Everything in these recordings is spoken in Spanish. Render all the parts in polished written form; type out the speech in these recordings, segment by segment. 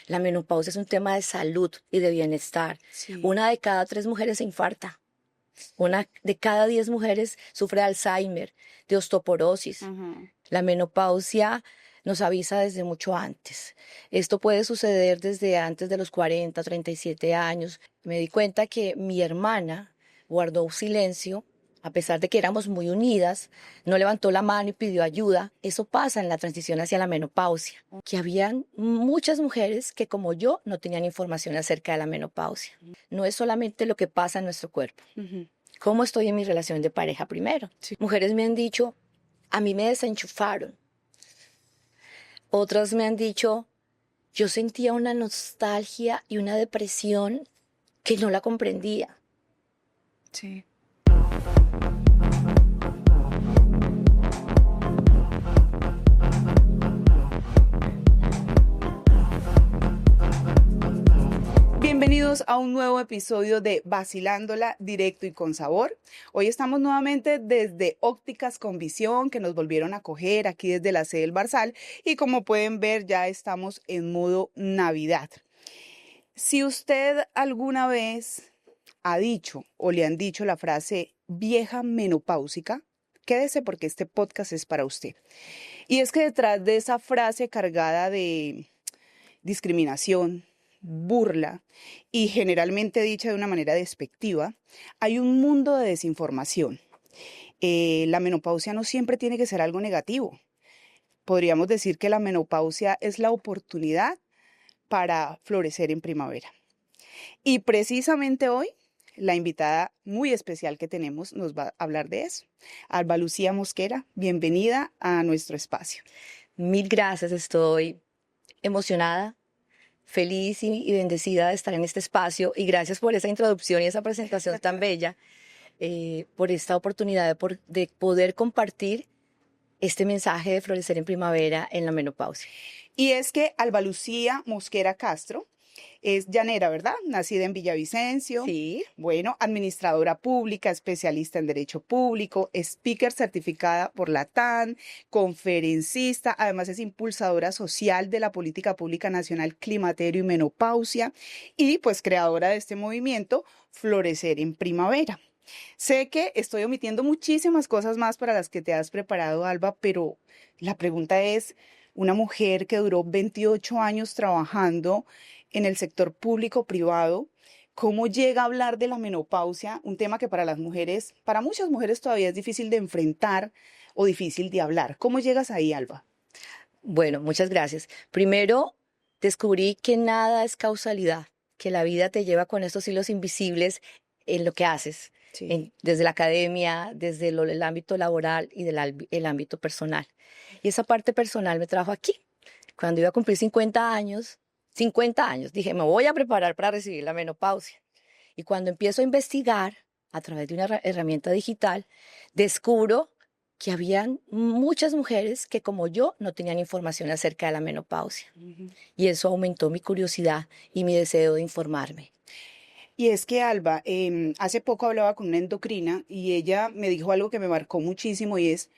La menopausia es un tema de salud y de bienestar. Sí. 1 de cada 3 mujeres se infarta. 1 de cada 10 mujeres sufre de Alzheimer, de osteoporosis. Ujú. La menopausia nos avisa desde mucho antes. Esto puede suceder desde antes de los 40, 37 años. Me di cuenta que mi hermana guardó silencio, a pesar de que éramos muy unidas, no levantó la mano y pidió ayuda. Eso pasa en la transición hacia la menopausia, que habían muchas mujeres que como yo no tenían información acerca de la menopausia. No es solamente lo que pasa en nuestro cuerpo. Ujú. ¿Cómo estoy en mi relación de pareja primero? Sí. Mujeres me han dicho, a mí me desenchufaron. Otras me han dicho, yo sentía una nostalgia y una depresión que no la comprendía. Sí. Bienvenidos a un nuevo episodio de Vacilándola directo y con sabor. Hoy estamos nuevamente desde Ópticas con Visión, que nos volvieron a acoger aquí desde la sede del Barzal, y como pueden ver ya estamos en modo Navidad. Si usted alguna vez ha dicho o le han dicho la frase vieja menopáusica, quédese porque este podcast es para usted. Y es que detrás de esa frase cargada de discriminación, burla y generalmente dicha de una manera despectiva, hay un mundo de desinformación. La menopausia no siempre tiene que ser algo negativo. Podríamos decir que la menopausia es la oportunidad para florecer en primavera. Y precisamente hoy, la invitada muy especial que tenemos nos va a hablar de eso. Alba Lucía Mosquera, bienvenida a nuestro espacio. Mil gracias, estoy emocionada, feliz y bendecida de estar en este espacio y gracias por esa introducción y esa presentación tan bella, por esta oportunidad de poder compartir este mensaje de florecer en primavera en la menopausia. Y es que Alba Lucía Mosquera Castro es llanera, ¿verdad? Nacida en Villavicencio. Sí. Bueno, administradora pública, especialista en Derecho Público, speaker certificada por la TAN, conferencista, además es impulsadora social de la Política Pública Nacional Climaterio y Menopausia y pues creadora de este movimiento Florecer en Primavera. Sé que estoy omitiendo muchísimas cosas más para las que te has preparado, Alba, pero la pregunta es, una mujer que duró 28 años trabajando en el sector público-privado, ¿cómo llega a hablar de la menopausia? Un tema que para las mujeres, para muchas mujeres todavía es difícil de enfrentar o difícil de hablar. ¿Cómo llegas ahí, Alba? Bueno, muchas gracias. Primero, descubrí que nada es causalidad, que la vida te lleva con estos hilos invisibles en lo que haces, desde la academia, desde el ámbito laboral y el ámbito personal. Y esa parte personal me trajo aquí. Cuando iba a cumplir 50 años, dije, me voy a preparar para recibir la menopausia. Y cuando empiezo a investigar a través de una herramienta digital, descubro que habían muchas mujeres que como yo no tenían información acerca de la menopausia. Y eso aumentó mi curiosidad y mi deseo de informarme. Y es que, Alba, hace poco hablaba con una endocrina y ella me dijo algo que me marcó muchísimo y es,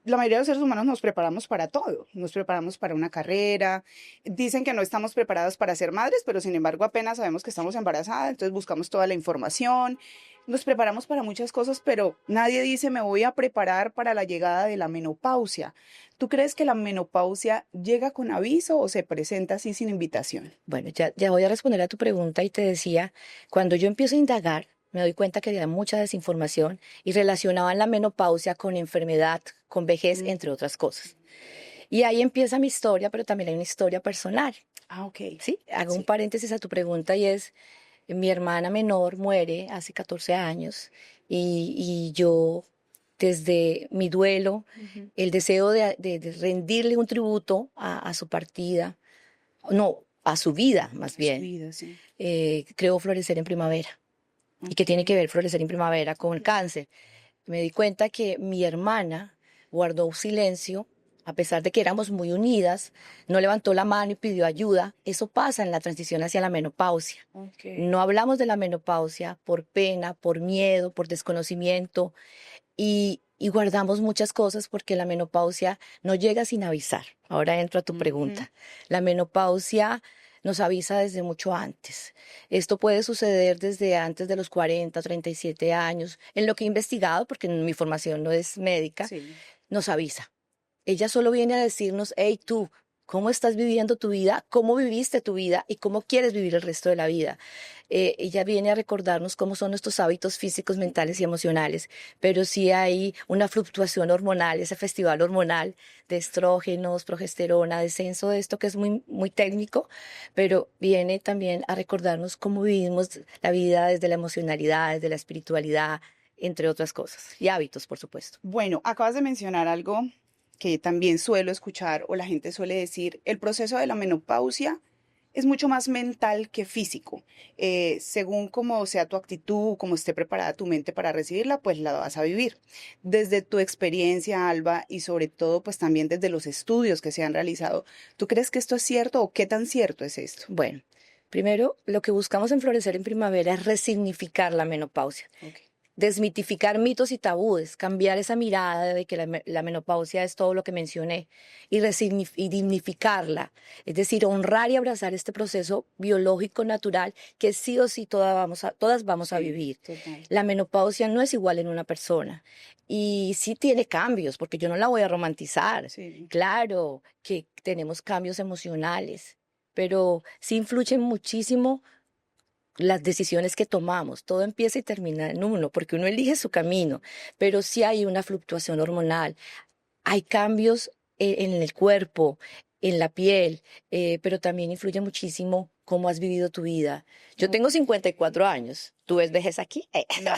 la mayoría de los seres humanos nos preparamos para todo, nos preparamos para una carrera, dicen que no estamos preparadas para ser madres, pero sin embargo apenas sabemos que estamos embarazadas, entonces buscamos toda la información, nos preparamos para muchas cosas, pero nadie dice me voy a preparar para la llegada de la menopausia. ¿Tú crees que la menopausia llega con aviso o se presenta así sin invitación? Bueno, ya voy a responder a tu pregunta y te decía, cuando yo empiezo a indagar, me doy cuenta que había mucha desinformación y relacionaban la menopausia con enfermedad, con vejez, entre otras cosas. Y ahí empieza mi historia, pero también hay una historia personal. Ah, ok. ¿Sí? Hago un paréntesis a tu pregunta y es, mi hermana menor muere hace 14 años y yo, desde mi duelo, el deseo de rendirle un tributo a su partida, no, a su vida más bien, Vida, sí. creo Florecer en Primavera. ¿Y qué tiene que ver Florecer en Primavera con el cáncer? Me di cuenta que mi hermana guardó silencio, a pesar de que éramos muy unidas, no levantó la mano y pidió ayuda. Eso pasa en la transición hacia la menopausia. No hablamos de la menopausia por pena, por miedo, por desconocimiento y guardamos muchas cosas porque la menopausia no llega sin avisar. Ahora entro a tu pregunta. La menopausia nos avisa desde mucho antes. Esto puede suceder desde antes de los 40, 37 años. En lo que he investigado, porque mi formación no es médica, Sí. nos avisa. Ella solo viene a decirnos, hey tú, ¿cómo estás viviendo tu vida? ¿Cómo viviste tu vida? ¿Y cómo quieres vivir el resto de la vida? Ella viene a recordarnos cómo son nuestros hábitos físicos, mentales y emocionales. Pero sí hay una fluctuación hormonal, ese festival hormonal de estrógenos, progesterona, descenso de esto que es muy, muy técnico, pero viene también a recordarnos cómo vivimos la vida desde la emocionalidad, desde la espiritualidad, entre otras cosas. Y hábitos, por supuesto. Bueno, acabas de mencionar algo que también suelo escuchar o la gente suele decir, el proceso de la menopausia es mucho más mental que físico. Según cómo sea tu actitud, cómo esté preparada tu mente para recibirla, pues la vas a vivir. Desde tu experiencia, Alba, y sobre todo, pues también desde los estudios que se han realizado, ¿tú crees que esto es cierto o qué tan cierto es esto? Bueno, primero, lo que buscamos en Florecer en Primavera es resignificar la menopausia. Okay. Desmitificar mitos y tabúes, cambiar esa mirada de que la menopausia es todo lo que mencioné y dignificarla, es decir, honrar y abrazar este proceso biológico natural que sí o sí todas vamos a Sí, vivir. total. La menopausia no es igual en una persona y sí tiene cambios, porque yo no la voy a romantizar. Sí. Claro que tenemos cambios emocionales, pero sí influyen muchísimo las decisiones que tomamos. Todo empieza y termina en uno, porque uno elige su camino, pero sí hay una fluctuación hormonal, hay cambios en el cuerpo, en la piel, pero también influye muchísimo cómo has vivido tu vida. Yo tengo 54 años. ¿Tú ves vejez aquí? No.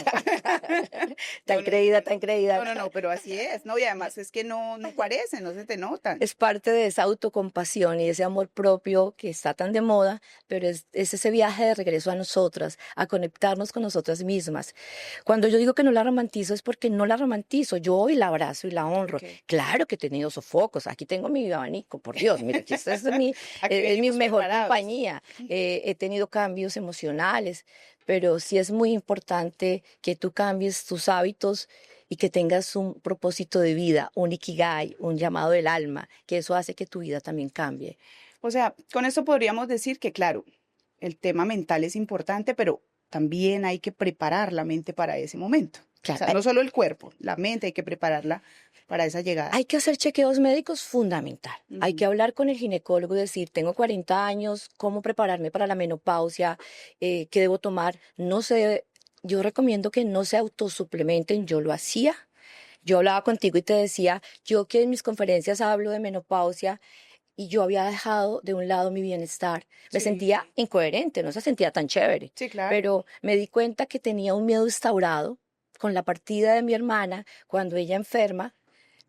Tan No, no, creída, tan creída. no, pero así es, ¿no? Y además es que no parece, no se te notan. Es parte de esa autocompasión y ese amor propio que está tan de moda, pero es ese viaje de regreso a nosotras, a conectarnos con nosotras mismas. Cuando yo digo que no la romantizo es porque no la romantizo, yo hoy la abrazo y la honro. Okay. Claro que he tenido sofocos, aquí tengo mi abanico, por Dios, mire, aquí esta Aquí es mi venimos mejor preparados. compañía. He tenido cambios emocionales, pero sí es muy importante que tú cambies tus hábitos y que tengas un propósito de vida, un ikigai, un llamado del alma, que eso hace que tu vida también cambie. O sea, con esto podríamos decir que, claro, el tema mental es importante, pero también hay que preparar la mente para ese momento. O Claro, sea, no solo el cuerpo, la mente hay que prepararla para esa llegada. hay que hacer chequeos médicos fundamental. Hay que hablar con el ginecólogo y decir, tengo 40 años, ¿cómo prepararme para la menopausia? ¿Qué debo tomar? No sé, yo recomiendo que no se autosuplementen, yo lo hacía. Yo hablaba contigo y te decía, yo que en mis conferencias hablo de menopausia y yo había dejado de un lado mi bienestar. Me Sí, sentía incoherente, no se sentía tan chévere, sí, claro. pero me di cuenta que tenía un miedo instaurado con la partida de mi hermana cuando ella enferma.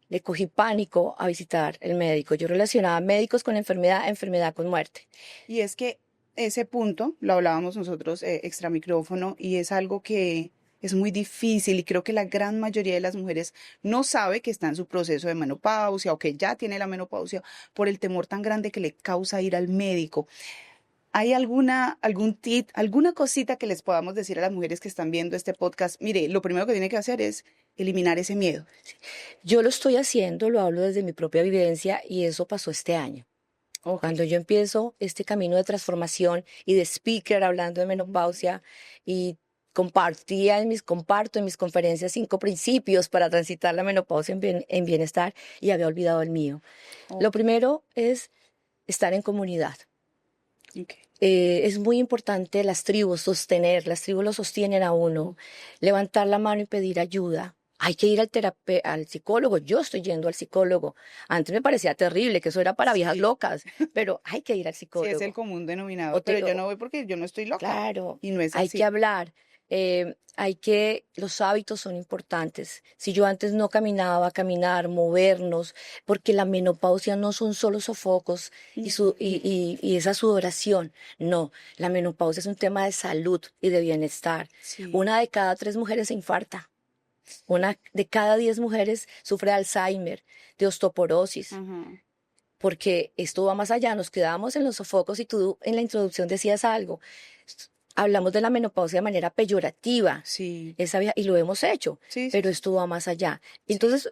Le cogí pánico a visitar el médico. Yo relacionaba médicos con enfermedad, enfermedad con muerte. Y es que ese punto lo hablábamos nosotros extra micrófono y es algo que es muy difícil y creo que la gran mayoría de las mujeres no sabe que está en su proceso de menopausia o que ya tiene la menopausia por el temor tan grande que le causa ir al médico. ¿Hay algún tip, alguna cosita que les podamos decir a las mujeres que están viendo este podcast? Mire, lo primero que tiene que hacer es eliminar ese miedo. Yo lo estoy haciendo, lo hablo desde mi propia vivencia y eso pasó este año. Ok. Cuando yo empiezo este camino de transformación y de speaker hablando de menopausia y comparto en mis conferencias 5 principios para transitar la menopausia en bienestar y había olvidado el mío. Lo Ok. primero es estar en comunidad. Ok. Es muy importante las tribus lo sostienen a uno, levantar la mano y pedir ayuda. Hay que ir al psicólogo. Yo estoy yendo al psicólogo. Antes me parecía terrible que eso era para viejas locas, pero hay que ir al Sí, es el psicólogo. común denominador, O pero te- yo no o- voy porque yo no estoy loca claro, y no es hay que así. hablar. Los hábitos son importantes. Si yo antes no caminaba, caminar, movernos, porque la menopausia no son solo sofocos y esa sudoración. No, la menopausia es un tema de salud y de bienestar. Sí. Una de cada 3 mujeres se infarta. Una de cada 10 mujeres sufre de Alzheimer, de osteoporosis, Ajá. porque esto va más allá. Nos quedamos en los sofocos y tú en la introducción decías algo. Hablamos de la menopausia de manera peyorativa, Sí, y lo hemos hecho, sí, sí, pero sí. esto va más allá. Sí. Entonces,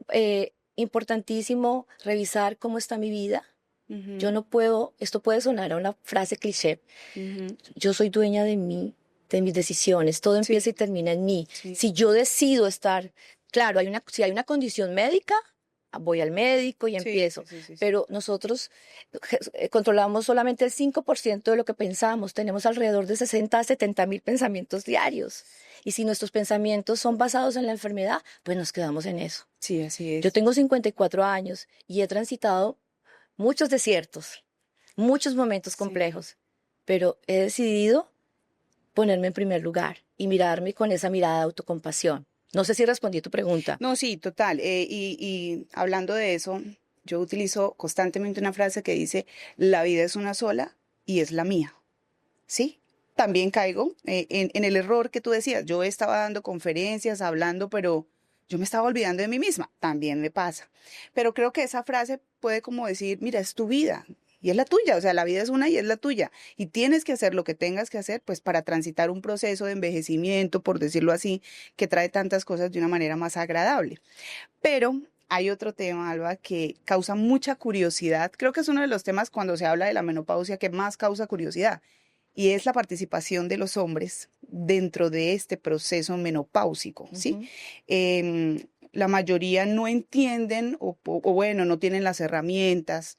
importantísimo revisar cómo está mi vida, Yo no puedo, esto puede sonar a una frase cliché, yo soy dueña de mí, de mis decisiones, todo empieza y termina en mí. Si yo decido estar, claro, si hay una condición médica, voy al médico y empiezo, pero nosotros controlamos solamente el 5% de lo que pensamos, tenemos alrededor de 60 a 70 mil pensamientos diarios, y si nuestros pensamientos son basados en la enfermedad, pues nos quedamos en eso. Sí, así es. Yo tengo 54 años y he transitado muchos desiertos, muchos momentos complejos, pero he decidido ponerme en primer lugar y mirarme con esa mirada de autocompasión. No sé si respondí tu pregunta. No, sí, total. Y hablando de eso, yo utilizo constantemente una frase que dice, la vida es una sola y es la mía. ¿Sí? También caigo en el error que tú decías. Yo estaba dando conferencias, hablando, pero yo me estaba olvidando de mí misma. También me pasa. Pero creo que esa frase puede como decir, mira, es tu vida. Y es la tuya, o sea, la vida es una y es la tuya. Y tienes que hacer lo que tengas que hacer, pues para transitar un proceso de envejecimiento, por decirlo así, que trae tantas cosas de una manera más agradable. Pero hay otro tema, Alba, que causa mucha curiosidad. Creo que es uno de los temas cuando se habla de la menopausia que más causa curiosidad. Y es la participación de los hombres dentro de este proceso menopáusico, ¿sí? La mayoría no entienden o bueno, no tienen las herramientas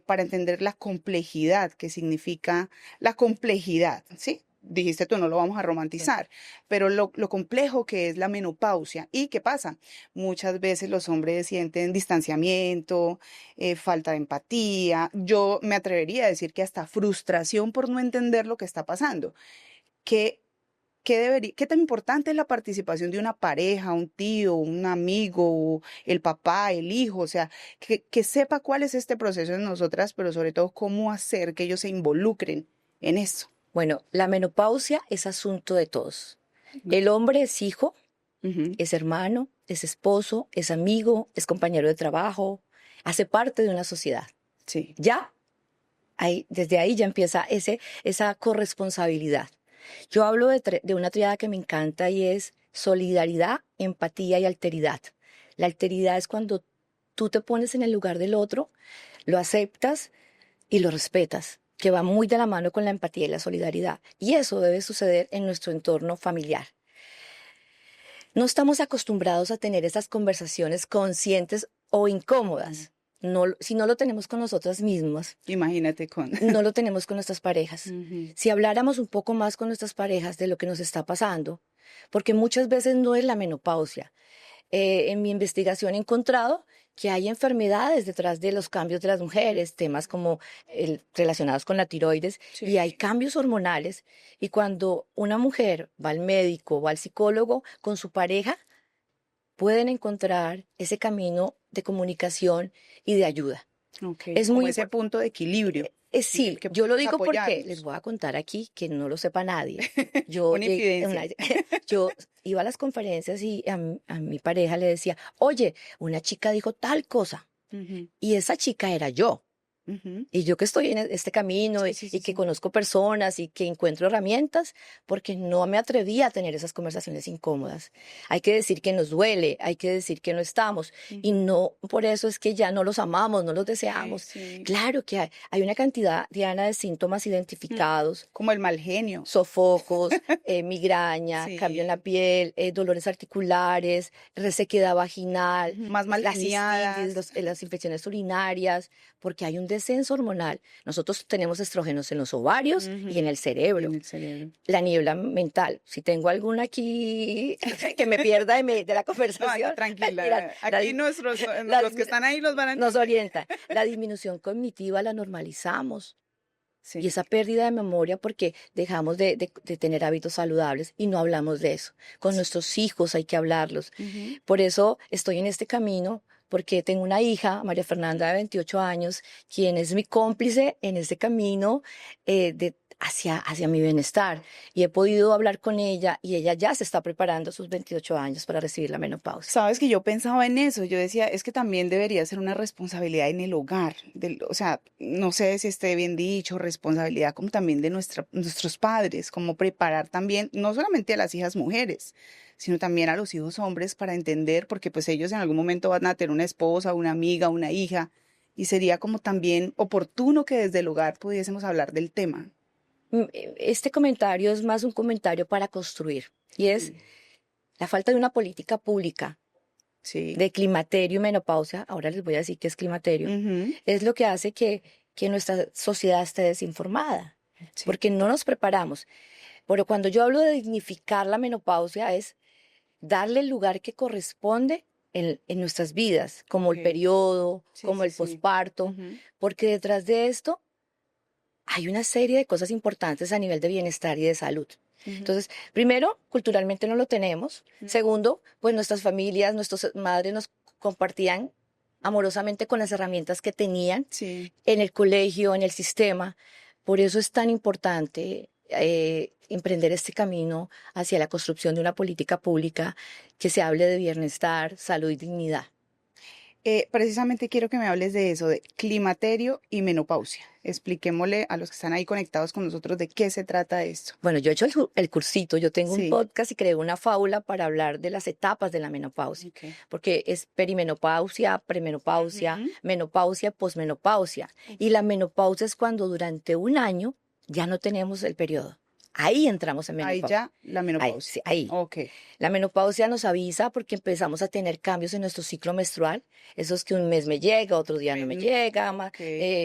para entender la complejidad que significa la complejidad, ¿sí? Dijiste tú, no lo vamos a romantizar, pero lo complejo que es la menopausia. ¿Y qué pasa? Muchas veces los hombres sienten distanciamiento, falta de empatía. Yo me atrevería a decir que hasta frustración por no entender lo que está pasando. ¿Qué tan importante es la participación de una pareja, un tío, un amigo, el papá, el hijo? O sea, que sepa cuál es este proceso en nosotras, pero sobre todo cómo hacer que ellos se involucren en eso. Bueno, la menopausia es asunto de todos. El hombre es hijo, es hermano, es esposo, es amigo, es compañero de trabajo, hace parte de una sociedad. Sí. Ya, desde ahí ya empieza esa corresponsabilidad. Yo hablo de una triada que me encanta y es solidaridad, empatía y alteridad. La alteridad es cuando tú te pones en el lugar del otro, lo aceptas y lo respetas, que va muy de la mano con la empatía y la solidaridad. Y eso debe suceder en nuestro entorno familiar. No estamos acostumbrados a tener esas conversaciones conscientes o incómodas. No, si no lo tenemos con nosotras mismas, imagínate no lo tenemos con nuestras parejas. Si habláramos un poco más con nuestras parejas de lo que nos está pasando, porque muchas veces no es la menopausia. En mi investigación he encontrado que hay enfermedades detrás de los cambios de las mujeres, temas como relacionados con la tiroides, y hay cambios hormonales. Y cuando una mujer va al médico o al psicólogo con su pareja, pueden encontrar ese camino de comunicación y de ayuda. Es muy ese punto de equilibrio. Sí, yo lo digo porque les voy a contar aquí que no lo sepa nadie. Yo iba a las conferencias y a mi pareja le decía, oye, una chica dijo tal cosa, y esa chica era yo. Y yo que estoy en este camino y que conozco personas y que encuentro herramientas, porque no me atrevía a tener esas conversaciones incómodas. Hay que decir que nos duele, hay que decir que no estamos, y no por eso es que ya no los amamos, no los deseamos. Claro que hay una cantidad, Diana, de síntomas identificados. Como el mal genio. Sofocos, migraña, cambio en la piel, dolores articulares, resequedad vaginal, más mal las infecciones urinarias, porque hay un descenso hormonal. Nosotros tenemos estrógenos en los ovarios y en el cerebro. La niebla mental. Si tengo alguna aquí que me pierda de la conversación. No, tranquila. Aquí los que están ahí nos orientan. La disminución cognitiva la normalizamos. Y esa pérdida de memoria porque dejamos de tener hábitos saludables y no hablamos de eso. Con nuestros hijos hay que hablarlos. Por eso estoy en este camino, porque tengo una hija, María Fernanda, de 28 años, quien es mi cómplice en ese camino hacia mi bienestar. Y he podido hablar con ella y ella ya se está preparando a sus 28 años para recibir la menopausia. Sabes que yo pensaba en eso, yo decía, es que también debería ser una responsabilidad en el hogar, o sea, no sé si esté bien dicho, responsabilidad como también de nuestros padres, como preparar también, no solamente a las hijas mujeres, sino también a los hijos hombres para entender, porque pues ellos en algún momento van a tener una esposa, una amiga, una hija, y sería como también oportuno que desde el hogar pudiésemos hablar del tema. Este comentario es más un comentario para construir y es la falta de una política pública Sí. de climaterio y menopausia, ahora les voy a decir qué es climaterio, es lo que hace que nuestra sociedad esté desinformada, Sí. porque no nos preparamos. Pero cuando yo hablo de dignificar la menopausia es darle el lugar que corresponde en nuestras vidas, como el periodo, Sí, como sí, el sí. posparto, porque detrás de esto hay una serie de cosas importantes a nivel de bienestar y de salud. Entonces, primero, culturalmente no lo tenemos. Segundo, pues nuestras familias, nuestras madres nos compartían amorosamente con las herramientas que tenían Sí. en el colegio, en el sistema. Por eso es tan importante emprender este camino hacia la construcción de una política pública que se hable de bienestar, salud y dignidad. Precisamente quiero que me hables de eso, de climaterio y menopausia. Expliquémosle a los que están ahí conectados con nosotros de qué se trata esto. Bueno, yo he hecho el cursito, yo tengo un Sí. podcast y creé una fábula para hablar de las etapas de la menopausia, Ok. porque es perimenopausia, premenopausia, Ujú. menopausia, posmenopausia. Y la menopausia es cuando durante un año ya no tenemos el periodo. Ahí entramos en Ahí menopausia. ya la Ahí, menopausia. sí, ahí. Ok. La menopausia nos avisa porque empezamos a tener cambios en nuestro ciclo menstrual. Eso es que un mes me llega, otro día no me llega, Ok.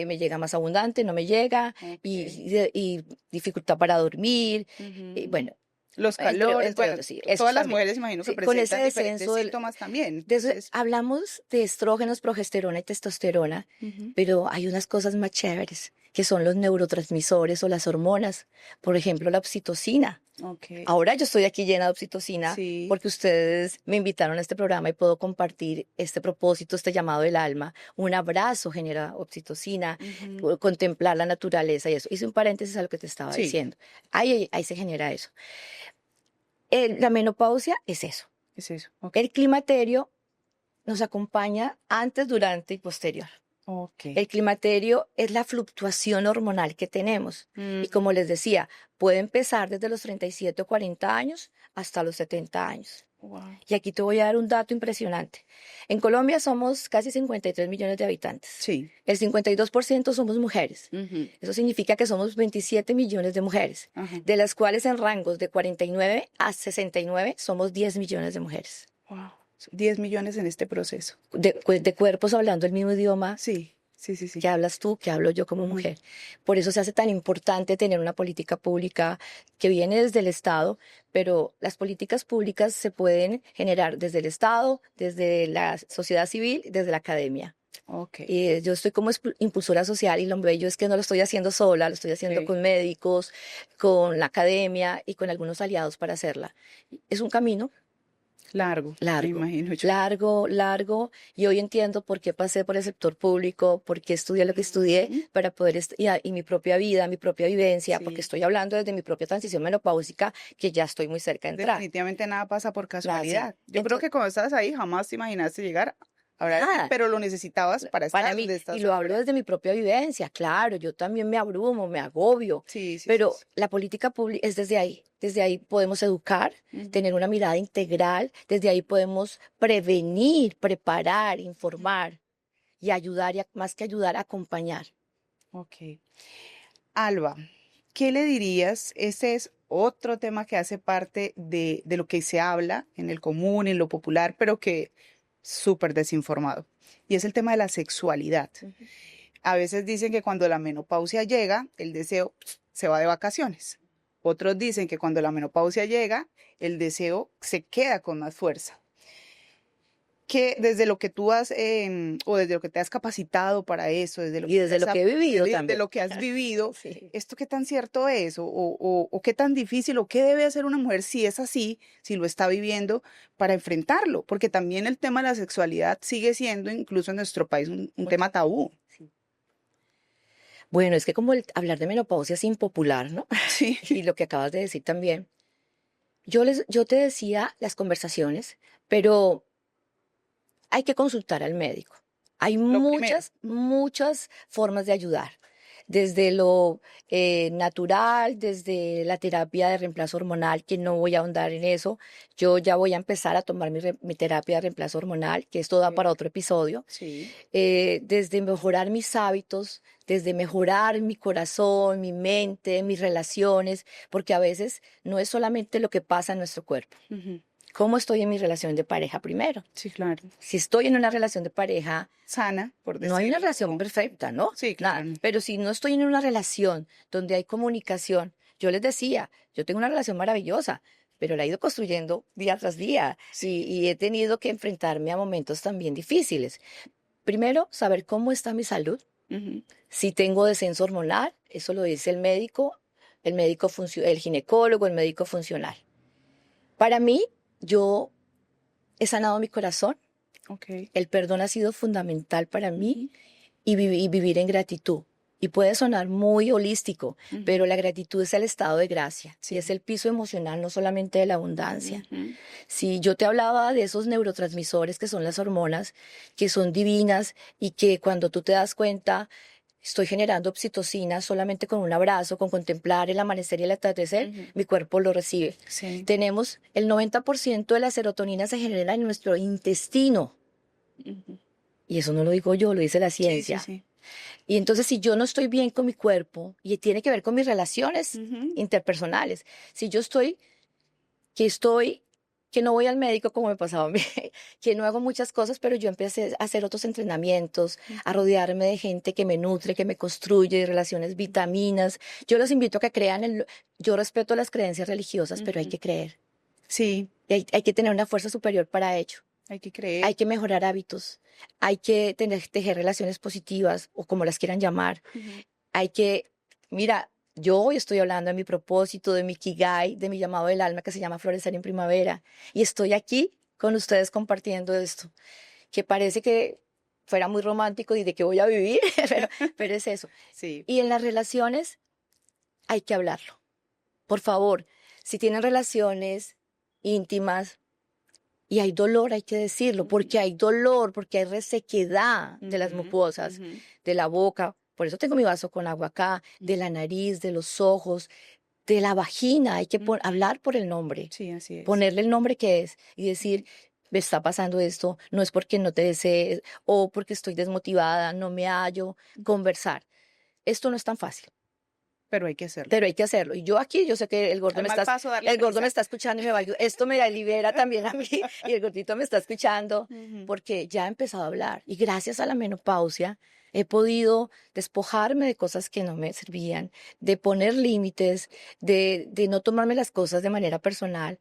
me llega más abundante, no me llega, Ok. y dificultad para dormir. Y Ujú. bueno, Los calores, entre bueno, otros, sí, eso todas las también. mujeres imagino que Sí, con ese presentan diferentes descenso síntomas también. de eso, Entonces, hablamos de estrógenos, progesterona y testosterona, ujú. pero hay unas cosas más chéveres, que son los neurotransmisores o las hormonas. Por ejemplo, la oxitocina. Ok. Ahora yo estoy aquí llena de oxitocina Sí. porque ustedes me invitaron a este programa y puedo compartir este propósito, este llamado del alma. Un abrazo genera oxitocina, Ujú. contemplar la naturaleza y eso. Hice un paréntesis a lo que te estaba Sí. diciendo. Ahí se genera eso. La menopausia es eso. Es eso. Ok. El climaterio nos acompaña antes, durante y posterior. Ok. El climaterio es la fluctuación hormonal que tenemos. Mm. Y como les decía, puede empezar desde los 37 o 40 años hasta los 70 años. Wow. Y aquí te voy a dar un dato impresionante. En Colombia somos casi 53 millones de habitantes. Sí. El 52% somos mujeres. Ujú. Eso significa que somos 27 millones de mujeres, Ajá. de las cuales en rangos de 49 a 69 somos 10 millones de mujeres. Wow. 10 millones en este proceso. De cuerpos hablando el mismo idioma Sí. Sí, sí, sí. que hablas tú, que hablo yo como mujer. Por eso se hace tan importante tener una política pública que viene desde el Estado, pero las políticas públicas se pueden generar desde el Estado, desde la sociedad civil, desde la academia. Ok. Y yo estoy como impulsora social y lo bello es que no lo estoy haciendo sola, lo estoy haciendo Ok. con médicos, con la academia y con algunos aliados para hacerla. Es un camino Largo, me largo, imagino yo. largo, y hoy entiendo por qué pasé por el sector público, por qué estudié lo que estudié, Ujú. para poder, y mi propia vida, mi propia vivencia, porque Sí. estoy hablando desde mi propia transición menopáusica, que ya estoy muy cerca de entrar. Definitivamente nada pasa por casualidad. Yo creo Entonces, que cuando estabas ahí jamás te imaginaste llegar a hablar aquí, nada, pero lo necesitabas para para estar mí, donde y estás lo hablo ahora. desde mi propia vivencia, claro, yo también me abrumo, me agobio, Sí, sí, sí, pero sí. la política pública es desde ahí podemos educar, Ujú. tener una mirada integral, desde ahí podemos prevenir, preparar, informar y ayudar, y más que ayudar, acompañar. Ok. Alba, ¿qué le dirías? Ese es otro tema que hace parte de lo que se habla en el común, en lo popular, pero que súper desinformado. Y es el tema de la sexualidad. Ujú. A veces dicen que cuando la menopausia llega, el deseo se va de vacaciones. Otros dicen que cuando la menopausia llega, el deseo se queda con más fuerza. Que desde lo que tú has, o desde lo que te has capacitado para eso, desde lo Y que te desde has lo que he vivido de también. lo que has vivido, Sí. ¿esto qué tan cierto es? O qué tan difícil, o qué debe hacer una mujer si es así, si lo está viviendo, para enfrentarlo? Porque también el tema de la sexualidad sigue siendo, incluso en nuestro país, un tema tabú. Sí. Bueno, es que como hablar de menopausia es impopular, ¿no? Sí. Y lo que acabas de decir también. Yo te decía las conversaciones, pero hay que consultar al médico. Hay Lo primero. muchas formas de ayudar. desde lo natural, desde la terapia de reemplazo hormonal, que no voy a ahondar en eso. Yo ya voy a empezar a tomar mi terapia de reemplazo hormonal, que esto da Ok. para otro episodio. Sí. Desde mejorar mis hábitos, desde mejorar mi corazón, mi mente, mis relaciones, porque a veces no es solamente lo que pasa en nuestro cuerpo. Ujú. ¿Cómo estoy en mi relación de pareja primero? Sí, claro. Si estoy en una relación de pareja, Sana, por no hay una decirlo. relación perfecta, ¿no? Sí, Nada. claro. Pero si no estoy en una relación donde hay comunicación, yo les decía, yo tengo una relación maravillosa, pero la he ido construyendo día tras día y he tenido que enfrentarme a momentos también difíciles. Primero, saber cómo está mi salud, Ujú. si tengo descenso hormonal, eso lo dice el médico el ginecólogo, el médico funcional. Para mí, yo he sanado mi corazón, Ok. el perdón ha sido fundamental para mí Ujú. y vivir en gratitud. Y puede sonar muy holístico, Ujú. pero la gratitud es el estado de gracia y es Sí. el piso emocional, no solamente de la abundancia. Ujú. Si yo te hablaba de esos neurotransmisores que son las hormonas, que son divinas y que cuando tú te das cuenta, estoy generando oxitocina solamente con un abrazo, con contemplar el amanecer y el atardecer, Ujú. mi cuerpo lo recibe. Sí. Tenemos el 90% de la serotonina se genera en nuestro intestino. Ujú. Y eso no lo digo yo, lo dice la Sí, sí, ciencia. sí. Y entonces, si yo no estoy bien con mi cuerpo, y tiene que ver con mis relaciones Ujú. interpersonales, si yo estoy, que no voy al médico como me pasaba a mí, que no hago muchas cosas, pero yo empecé a hacer otros entrenamientos, a Ujú. rodearme de gente que me nutre, que me construye, relaciones, vitaminas. Yo los invito a que crean, yo respeto las creencias religiosas, pero hay Ujú. que creer. Sí, Y hay que tener una fuerza superior para ello. hay que creer. Hay que mejorar hábitos, hay que tejer relaciones positivas o como las quieran llamar. Ujú. Hay que, mira, yo hoy estoy hablando de mi propósito, de mi Kigai, de mi llamado del alma que se llama Florecer en Primavera. Y estoy aquí con ustedes compartiendo esto, que parece que fuera muy romántico y de qué voy a vivir, pero es eso. Sí. Y en las relaciones hay que hablarlo. Por favor, si tienen relaciones íntimas, y hay dolor, hay que decirlo, Ujú. porque hay dolor, porque hay resequedad de las Ujú. mucosas, Ujú. de la boca. Por eso tengo mi vaso con agua acá, de la nariz, de los ojos, de la vagina. Hay que Ujú. hablar por el nombre, Sí, así es. ponerle el nombre que es y Ujú. decir, me está pasando esto, no es porque no te desee o porque estoy desmotivada, no me hallo, conversar. Esto no es tan fácil. Pero hay que hacerlo. Pero hay que hacerlo. Y yo aquí, yo sé que Al mal paso, darle el gordo me prisa. está escuchando y me va a ayudar. Esto me libera también a mí y el gordito me está escuchando Ujú. porque ya he empezado a hablar. Y gracias a la menopausia he podido despojarme de cosas que no me servían, de poner límites, de no tomarme las cosas de manera personal.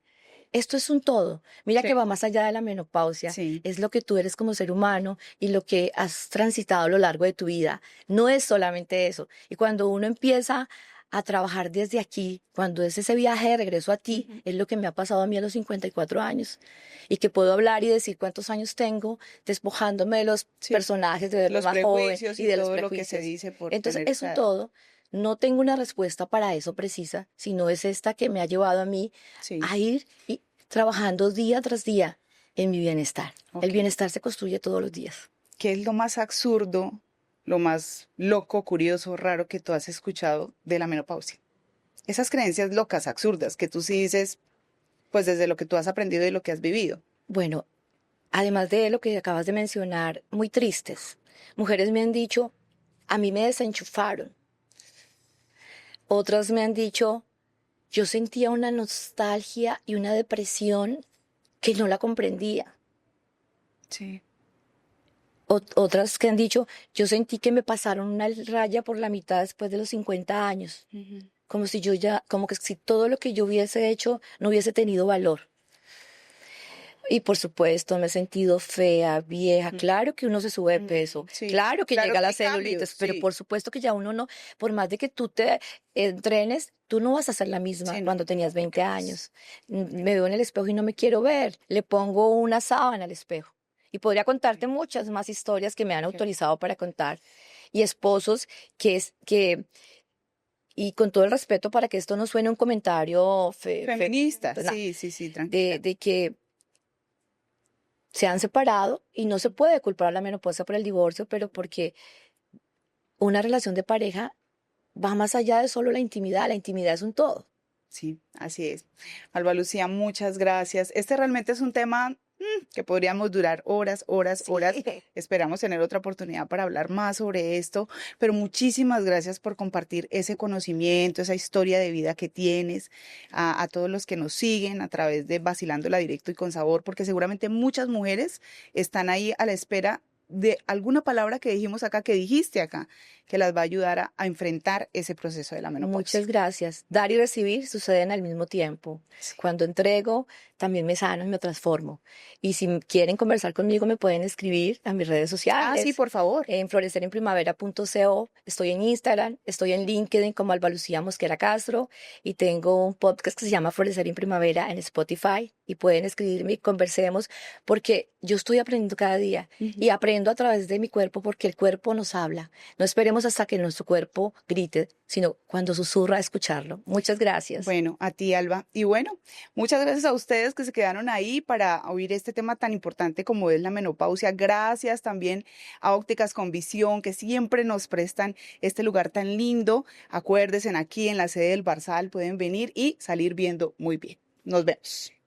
Esto es un todo. Mira Sí, que va más allá de la menopausia. sí, Es lo que tú eres como ser humano y lo que has transitado a lo largo de tu vida. No es solamente eso. Y cuando uno empieza a trabajar desde aquí, cuando es ese viaje de regreso a ti, ujú, es lo que me ha pasado a mí a los 54 años. Y que puedo hablar y decir cuántos años tengo, despojándome de los sí. personajes, de verme Los más joven prejuicios y y de los todo lo que se prejuicios. dice por Entonces, tener es un esa edad. todo. No tengo una respuesta para eso precisa, sino es esta que me ha llevado a mí Sí, a ir y trabajando día tras día en mi bienestar. El ok. bienestar se construye todos los días. ¿Qué es lo más absurdo, lo más loco, curioso, raro que tú has escuchado de la menopausia? Esas creencias locas, absurdas, que tú sí dices, pues desde lo que tú has aprendido y lo que has vivido. Bueno, además de lo que acabas de mencionar, muy tristes. Mujeres me han dicho, a mí me desenchufaron. Otras me han dicho, yo sentía una nostalgia y una depresión que no la comprendía. Sí. Otras que han dicho, yo sentí que me pasaron una raya por la mitad después de los 50 años. Ujú. Como si yo ya, como que si todo lo que yo hubiese hecho no hubiese tenido valor. Y por supuesto me he sentido fea, vieja. Mm, Claro que uno se sube de mm, peso, sí, claro que claro llega a que hay las cambios, celulitis, pero sí, por supuesto que ya uno no, por más de que tú te entrenes, tú no vas a ser la misma sí, cuando no, tenías porque 20 pues, años. Me veo en el espejo y no me quiero ver. Le pongo una sábana al espejo. Y podría contarte sí, muchas más historias que me han que- autorizado para contar. Y esposos y con todo el respeto para que esto no suene un comentario feminista, pues, sí, sí, sí, de, tranquila. de que se han separado y no se puede culpar a la menopausia por el divorcio, pero porque una relación de pareja va más allá de solo la intimidad es un todo. Sí, así es. Alba Lucía, muchas gracias. Este realmente es un tema que podríamos durar horas, horas, horas. Sí. Esperamos tener otra oportunidad para hablar más sobre esto, pero muchísimas gracias por compartir ese conocimiento, esa historia de vida que tienes, a todos los que nos siguen a través de Vacilándola Directo y con Sabor, porque seguramente muchas mujeres están ahí a la espera de alguna palabra que dijimos acá, que dijiste acá, que las va a ayudar a enfrentar ese proceso de la menopausia. Muchas gracias. Dar y recibir suceden al mismo tiempo. Sí. Cuando entrego, también me sano y me transformo. Y si quieren conversar conmigo, me pueden escribir a mis redes Ah, sí, sociales. por favor. En florecerinprimavera.co, estoy en Instagram, estoy en LinkedIn como Alba Lucía Mosquera Castro y tengo un podcast que se llama Florecer en Primavera en Spotify y pueden escribirme y conversemos porque yo estoy aprendiendo cada día y aprendo a través de mi cuerpo porque el cuerpo nos habla. No esperemos hasta que nuestro cuerpo grite, sino cuando susurra a escucharlo. Muchas gracias. Bueno, a ti, Alba. Y bueno, muchas gracias a ustedes que se quedaron ahí para oír este tema tan importante como es la menopausia. Gracias también a Ópticas con Visión, que siempre nos prestan este lugar tan lindo. Acuérdense, aquí en la sede del Barzal pueden venir y salir viendo muy bien. Nos vemos.